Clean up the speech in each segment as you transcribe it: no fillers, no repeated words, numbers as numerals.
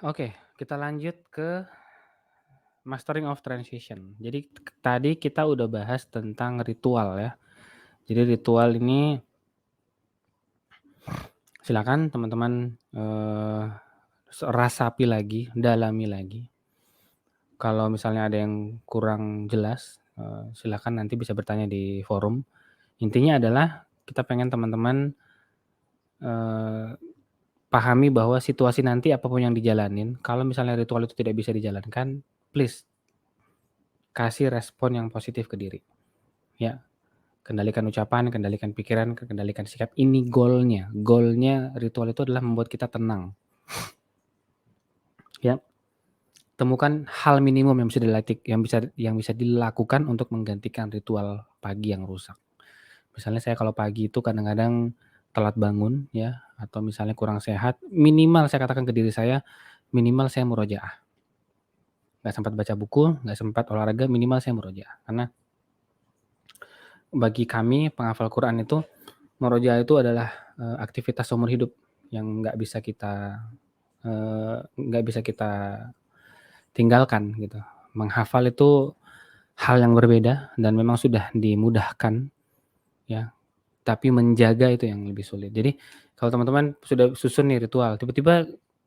Oke, kita lanjut ke mastering of transition. Jadi tadi kita udah bahas tentang ritual ya. Jadi ritual ini silakan teman-teman, rasapi lagi, dalami lagi. Kalau misalnya ada yang kurang jelas, silakan nanti bisa bertanya di forum. Intinya adalah kita pengen teman-teman, eee, pahami bahwa situasi nanti apapun yang dijalanin, kalau misalnya ritual itu tidak bisa dijalankan, please kasih respon yang positif ke diri, ya. Kendalikan ucapan, kendalikan pikiran, kendalikan sikap, ini goalnya. Goalnya ritual itu adalah membuat kita tenang, ya. Temukan hal minimum yang bisa dilakukan untuk menggantikan ritual pagi yang rusak. Misalnya saya kalau pagi itu kadang-kadang telat bangun ya, atau misalnya kurang sehat, minimal saya katakan ke diri saya, minimal saya murojaah. Nggak sempat baca buku, nggak sempat olahraga, minimal saya murojaah. Karena bagi kami penghafal Quran itu, murojaah itu adalah, aktivitas seumur hidup yang nggak bisa kita tinggalkan gitu. Menghafal itu hal yang berbeda dan memang sudah dimudahkan ya, tapi menjaga itu yang lebih sulit. Jadi kalau teman-teman sudah susun nih ritual, tiba-tiba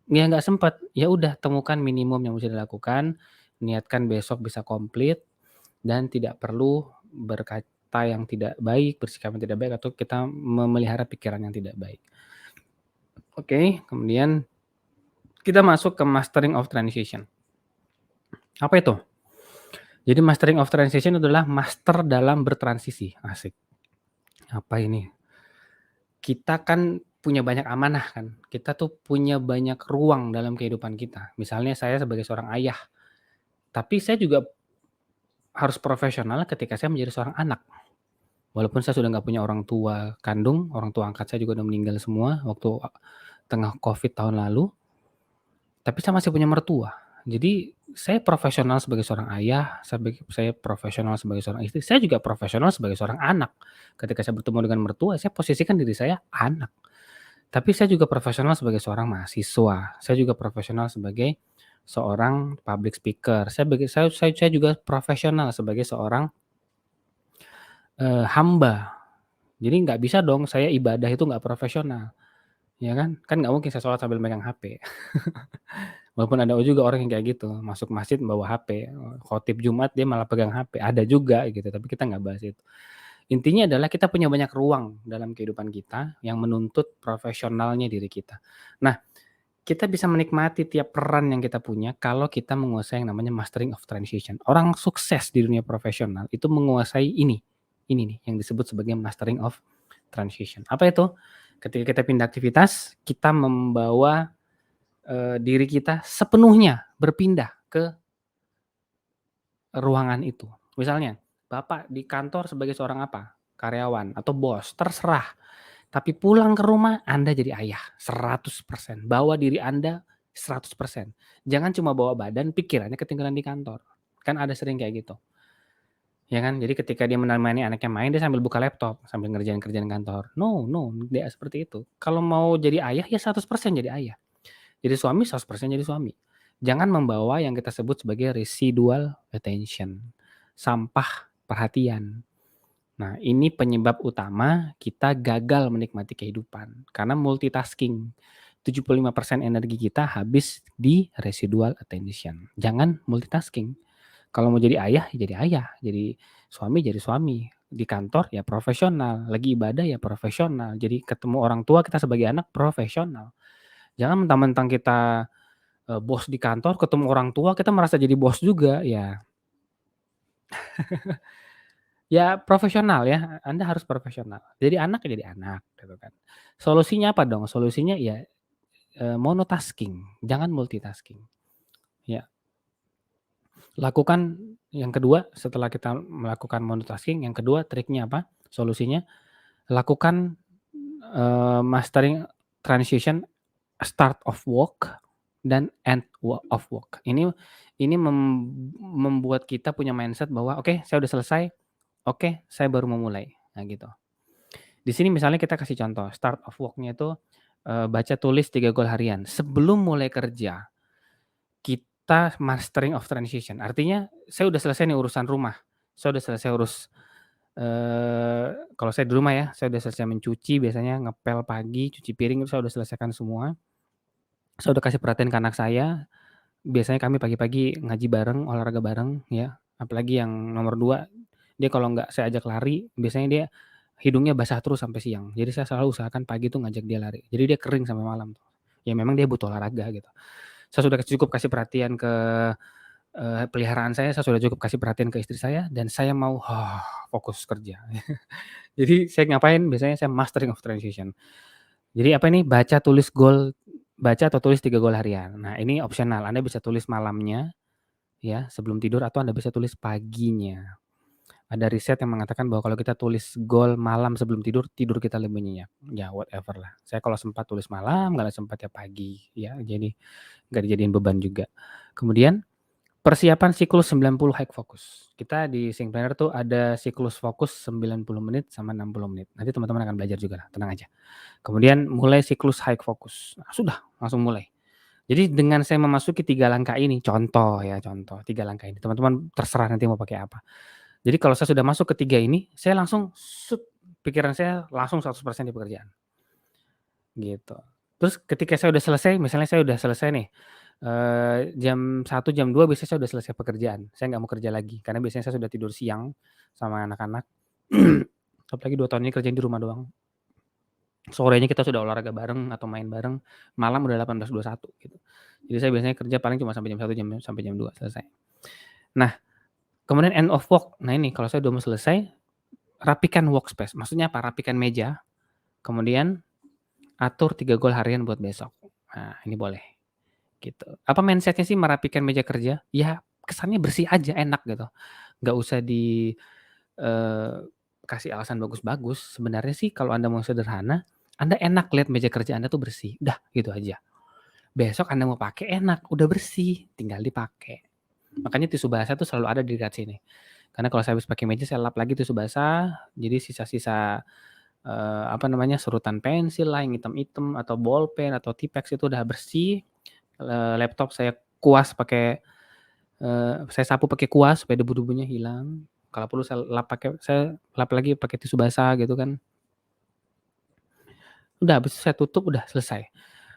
ya nggak sempat, ya udah temukan minimum yang bisa dilakukan, niatkan besok bisa komplit dan tidak perlu berkata yang tidak baik, bersikap yang tidak baik, atau kita memelihara pikiran yang tidak baik. Oke, kemudian kita masuk ke mastering of transition. Apa itu? Jadi mastering of transition adalah master dalam bertransisi, asik. Apa ini? Kita kan punya banyak amanah kan, kita tuh punya banyak ruang dalam kehidupan kita. Misalnya saya sebagai seorang ayah, tapi saya juga harus profesional ketika saya menjadi seorang anak. Walaupun saya sudah nggak punya orang tua kandung, orang tua angkat saya juga udah meninggal semua waktu tengah Covid tahun lalu, tapi saya masih punya mertua. Jadi saya profesional sebagai seorang ayah, saya profesional sebagai seorang istri, saya juga profesional sebagai seorang anak. Ketika saya bertemu dengan mertua, saya posisikan diri saya anak. Tapi saya juga profesional sebagai seorang mahasiswa, saya juga profesional sebagai seorang public speaker, saya juga profesional sebagai seorang, hamba. Jadi nggak bisa dong saya ibadah itu nggak profesional, ya kan? Kan nggak mungkin saya sholat sambil megang HP. Walaupun ada juga orang yang kayak gitu, masuk masjid bawa HP, khotib Jumat dia malah pegang HP, ada juga gitu, tapi kita nggak bahas itu. Intinya adalah kita punya banyak ruang dalam kehidupan kita yang menuntut profesionalnya diri kita. Nah, kita bisa menikmati tiap peran yang kita punya kalau kita menguasai yang namanya mastering of transition. Orang sukses di dunia profesional itu menguasai ini nih yang disebut sebagai mastering of transition. Apa itu? Ketika kita pindah aktivitas, kita membawa, diri kita sepenuhnya berpindah ke ruangan itu. Misalnya, Bapak di kantor sebagai seorang apa? Karyawan atau bos, terserah. Tapi pulang ke rumah Anda jadi ayah 100%, bawa diri Anda 100%. Jangan cuma bawa badan, pikirannya ketinggalan di kantor. Kan ada sering kayak gitu, ya kan. Jadi ketika dia menemani anaknya main, dia sambil buka laptop, sambil ngerjain kerjaan kantor. No no, tidak seperti itu. Kalau mau jadi ayah, ya 100% jadi ayah. Jadi suami 100% jadi suami. Jangan membawa yang kita sebut sebagai residual attention, sampah perhatian. Nah, ini penyebab utama kita gagal menikmati kehidupan, karena multitasking. 75% energi kita habis di residual attention. Jangan multitasking. Kalau mau jadi ayah, ya jadi ayah, jadi suami. Di kantor ya profesional, lagi ibadah ya profesional. Jadi ketemu orang tua kita sebagai anak profesional. Jangan mentang-mentang kita, bos di kantor, ketemu orang tua kita merasa jadi bos juga, ya profesional ya, Anda harus profesional. Jadi anak ya jadi anak, gitu kan. Solusinya apa dong? Solusinya ya, monotasking, jangan multitasking. Ya, lakukan yang kedua setelah kita melakukan monotasking, yang kedua triknya apa? Solusinya, lakukan, mastering transition start of work dan end of work. Ini membuat kita punya mindset bahwa, "Oke, saya udah selesai, oke, saya baru memulai." Nah gitu. Di sini misalnya kita kasih contoh, start of work-nya itu, baca tulis 3 goal harian. Sebelum mulai kerja, kata mastering of transition. Artinya saya udah selesai nih urusan rumah, saya udah selesai urus, kalau saya di rumah ya, saya udah selesai mencuci biasanya ngepel pagi, cuci piring itu saya udah selesaikan semua. Saya udah kasih perhatian ke anak saya, biasanya kami pagi-pagi ngaji bareng, olahraga bareng ya, apalagi yang nomor 2, dia kalau nggak saya ajak lari, biasanya dia hidungnya basah terus sampai siang. Jadi saya selalu usahakan pagi tuh ngajak dia lari, jadi dia kering sampai malam tuh. Ya memang dia butuh olahraga gitu. Saya sudah cukup kasih perhatian ke, peliharaan saya sudah cukup kasih perhatian ke istri saya dan saya mau fokus kerja. Jadi saya ngapain, biasanya saya mastering of transition. Jadi apa ini, baca atau tulis 3 goal harian. Nah ini opsional, Anda bisa tulis malamnya ya, sebelum tidur atau Anda bisa tulis paginya. Ada riset yang mengatakan bahwa kalau kita tulis goal malam sebelum tidur, tidur kita lebih nyenyak. Ya whatever lah. Saya kalau sempat tulis malam, kalau sempat ya pagi ya, jadi nggak dijadiin beban juga. Kemudian persiapan siklus 90 high focus. Kita di Sync Planner tuh ada siklus fokus 90 menit sama 60 menit. Nanti teman-teman akan belajar juga lah, tenang aja. Kemudian mulai siklus high focus. Nah, sudah, langsung mulai. Jadi dengan saya memasuki 3 langkah ini, contoh ya, contoh 3 langkah ini, teman-teman terserah nanti mau pakai apa. Jadi kalau saya sudah masuk ke 3 ini, saya langsung pikiran saya langsung 100% di pekerjaan, gitu. Terus ketika saya udah selesai, misalnya saya udah selesai nih, jam 1, jam 2 biasanya saya udah selesai pekerjaan, saya nggak mau kerja lagi, karena biasanya saya sudah tidur siang sama anak-anak. Apalagi 2 tahun ini kerjain di rumah doang. Sorenya kita sudah olahraga bareng atau main bareng, malam udah 18.21 gitu. Jadi saya biasanya kerja paling cuma sampai jam 1, sampai jam 2 selesai. Nah, kemudian end of work. Nah ini kalau saya udah mau selesai, rapikan workspace. Maksudnya apa? Rapikan meja, kemudian atur 3 goal harian buat besok. Nah, ini boleh, gitu. Apa mindset-nya sih merapikan meja kerja? Ya kesannya bersih aja, enak gitu. Nggak usah eee, kasih alasan bagus-bagus. Sebenarnya sih kalau Anda mau sederhana, Anda enak lihat meja kerja Anda tuh bersih, udah gitu aja. Besok Anda mau pakai enak, udah bersih, tinggal dipakai. Makanya tisu basah tuh selalu ada di dekat sini. Karena kalau saya habis pakai meja, saya lap lagi tisu basah, jadi sisa-sisa, apa namanya, serutan pensil lah yang hitam-hitam atau bolpen atau Tipex itu udah bersih, laptop saya kuas pakai, saya sapu pakai kuas supaya debu-debunya hilang. Kalau perlu saya lap lagi pakai tisu basah gitu kan. Udah habis itu saya tutup, udah selesai.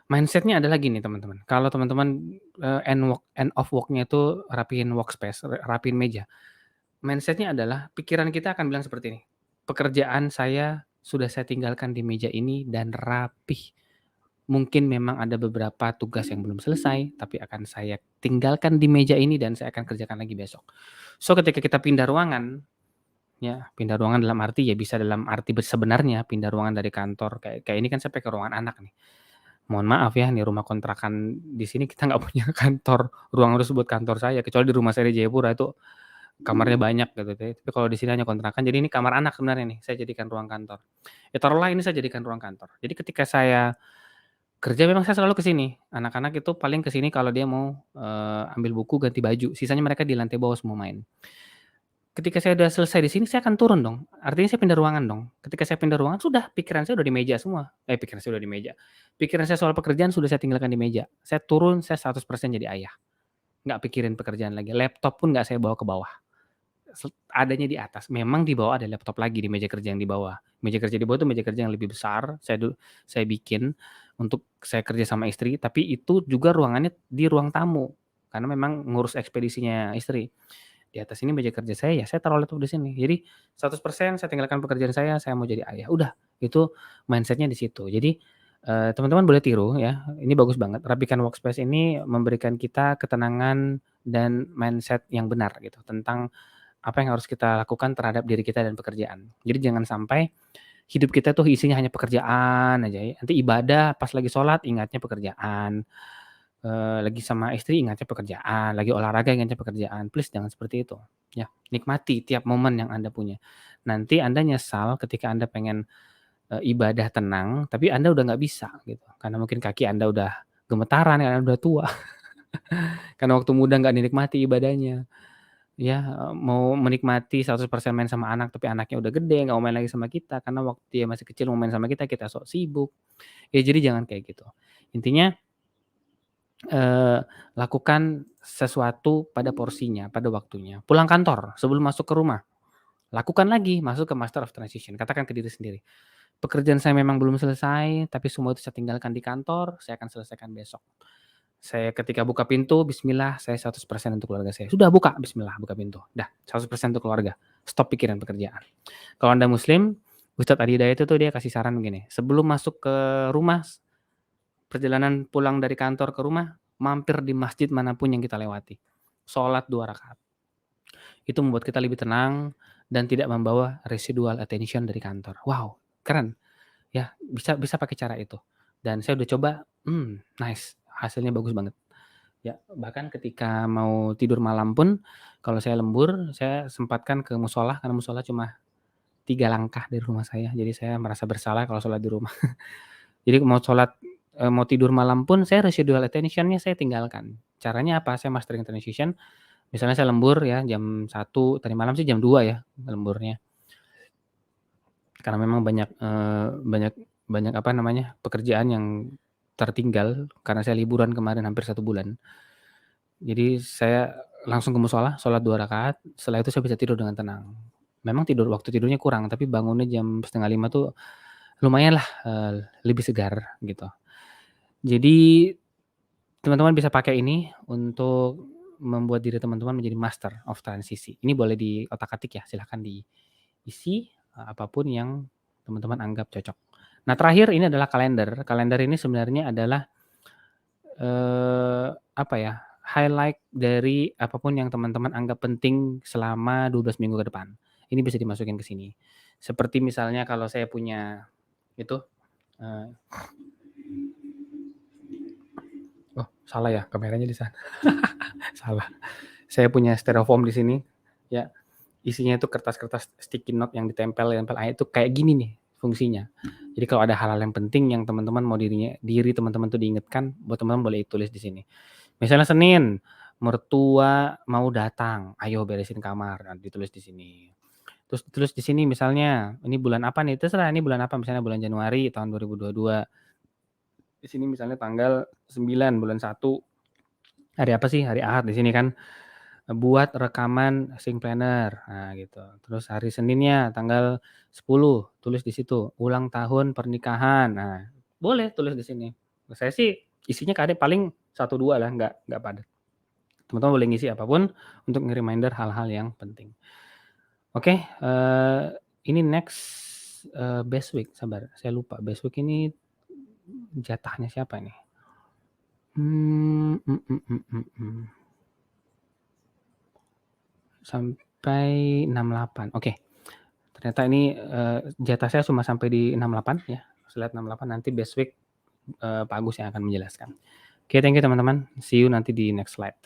Mindset-nya adalah gini teman-teman, kalau teman-teman, end of work-nya itu rapihin workspace, rapihin meja. Mindset-nya adalah pikiran kita akan bilang seperti ini, "Pekerjaan saya sudah saya tinggalkan di meja ini dan rapih. Mungkin memang ada beberapa tugas yang belum selesai, tapi akan saya tinggalkan di meja ini dan saya akan kerjakan lagi besok." So, ketika kita pindah ruangan, ya, pindah ruangan dalam arti ya bisa dalam arti sebenarnya pindah ruangan dari kantor, kayak kayak ini kan saya pakai ruangan anak nih. Mohon maaf ya, nih rumah kontrakan di sini kita nggak punya kantor, ruang tersebut kantor saya, kecuali di rumah saya di Jayapura itu kamarnya banyak gitu ya, tapi kalau di sini hanya kontrakan, jadi ini kamar anak sebenarnya nih, saya jadikan ruang kantor. Ya taruhlah ini saya jadikan ruang kantor. Jadi ketika saya kerja memang saya selalu ke sini, anak-anak itu paling ke sini kalau dia mau, ambil buku, ganti baju, sisanya mereka di lantai bawah semua main. Ketika saya udah selesai di sini, saya akan turun dong, artinya saya pindah ruangan dong. Ketika saya pindah ruangan, sudah pikiran saya udah di meja semua, pikiran saya udah di meja, pikiran saya soal pekerjaan sudah saya tinggalkan di meja. Saya turun, saya 100% jadi ayah, nggak pikirin pekerjaan lagi, laptop pun nggak saya bawa ke bawah. Adanya di atas, memang di bawah ada laptop lagi di meja kerja yang di bawah. Meja kerja di bawah itu meja kerja yang lebih besar, saya bikin untuk saya kerja sama istri, tapi itu juga ruangannya di ruang tamu, karena memang ngurus ekspedisinya istri. Di atas ini meja kerja saya, ya saya taruh laptop di sini. Jadi 100% saya tinggalkan pekerjaan saya mau jadi ayah. Udah, itu mindset-nya di situ. Jadi, teman-teman boleh tiru ya, ini bagus banget. Rapikan workspace ini memberikan kita ketenangan dan mindset yang benar gitu, tentang apa yang harus kita lakukan terhadap diri kita dan pekerjaan. Jadi jangan sampai hidup kita tuh isinya hanya pekerjaan aja ya. Nanti ibadah pas lagi sholat ingatnya pekerjaan, lagi sama istri ingatnya pekerjaan, lagi olahraga ingatnya pekerjaan. Please jangan seperti itu, ya. Nikmati tiap momen yang Anda punya. Nanti Anda nyesal ketika Anda pengen, ibadah tenang, tapi Anda udah nggak bisa gitu, karena mungkin kaki Anda udah gemetaran, karena udah tua, karena waktu muda nggak dinikmati ibadahnya. Ya, mau menikmati 100% main sama anak, tapi anaknya udah gede, nggak mau main lagi sama kita, karena waktu dia masih kecil mau main sama kita, kita sok sibuk. Ya jadi jangan kayak gitu. Intinya lakukan sesuatu pada porsinya, pada waktunya. Pulang kantor, sebelum masuk ke rumah, lakukan lagi, masuk ke master of transition. Katakan ke diri sendiri, "Pekerjaan saya memang belum selesai, tapi semua itu saya tinggalkan di kantor, saya akan selesaikan besok. Saya ketika buka pintu, bismillah, saya 100% untuk keluarga saya." Sudah buka, bismillah, buka pintu. Dah, 100% untuk keluarga. Stop pikiran pekerjaan. Kalau Anda muslim, Ustadz Adi Hidayat itu dia kasih saran begini, sebelum masuk ke rumah, perjalanan pulang dari kantor ke rumah, mampir di masjid manapun yang kita lewati. Sholat 2 rakaat. Itu membuat kita lebih tenang dan tidak membawa residual attention dari kantor. Wow, keren. Ya, bisa bisa pakai cara itu. Dan saya udah coba, nice, hasilnya bagus banget. Ya, bahkan ketika mau tidur malam pun, kalau saya lembur, saya sempatkan ke mushola, karena mushola cuma 3 langkah dari rumah saya, jadi saya merasa bersalah kalau sholat di rumah. Jadi mau sholat, mau tidur malam pun saya residual attention-nya saya tinggalkan. Caranya apa? Saya mastering transition, misalnya saya lembur ya jam 1, tadi malam sih jam 2 ya lemburnya. Karena memang banyak, banyak banyak apa namanya, pekerjaan yang tertinggal karena saya liburan kemarin hampir 1 bulan. Jadi saya langsung ke mushola, sholat 2 rakaat, setelah itu saya bisa tidur dengan tenang. Memang waktu tidurnya kurang, tapi bangunnya jam 4:30 tuh lumayanlah, lebih segar gitu. Jadi teman-teman bisa pakai ini untuk membuat diri teman-teman menjadi master of transisi. Ini boleh diotak-atik ya, silahkan diisi, apa yang teman-teman anggap cocok. Nah, terakhir ini adalah kalender. Kalender ini sebenarnya adalah, apa ya, highlight dari apapun yang teman-teman anggap penting selama 12 minggu ke depan. Ini bisa dimasukin ke sini. Seperti misalnya kalau saya punya itu, eee oh salah ya kameranya di sana. Salah. Saya punya styrofoam di sini, ya, isinya itu kertas-kertas sticky note yang ditempel-tempel itu kayak gini nih fungsinya. Jadi kalau ada hal-hal yang penting yang teman-teman mau diri teman-teman tuh diingatkan, buat teman-teman boleh tulis di sini. Misalnya Senin, mertua mau datang, ayo beresin kamar, nah ditulis di sini. Terus ditulis di sini misalnya, ini bulan apa nih, terserah ini bulan apa, misalnya bulan Januari tahun 2022. Di sini misalnya tanggal 9 bulan 1, hari apa sih, hari Ahad di sini kan. Buat rekaman sync planner, nah gitu. Terus hari Seninnya tanggal 10, tulis di situ, ulang tahun pernikahan. Nah, boleh tulis di sini. Saya sih isinya kadang paling 1, 2 lah, nggak padat. Teman-teman boleh ngisi apapun untuk nge-reminder hal-hal yang penting. Oke, ini next, best week, sabar saya lupa best week ini jatahnya siapa nih? Mmm, mhm mhm mhm. Sampai 68, oke. Ternyata ini, jatah saya cuma sampai di 68 ya, slide 68, nanti best week, Pak Agus yang akan menjelaskan. Oke, thank you teman-teman, see you nanti di next slide.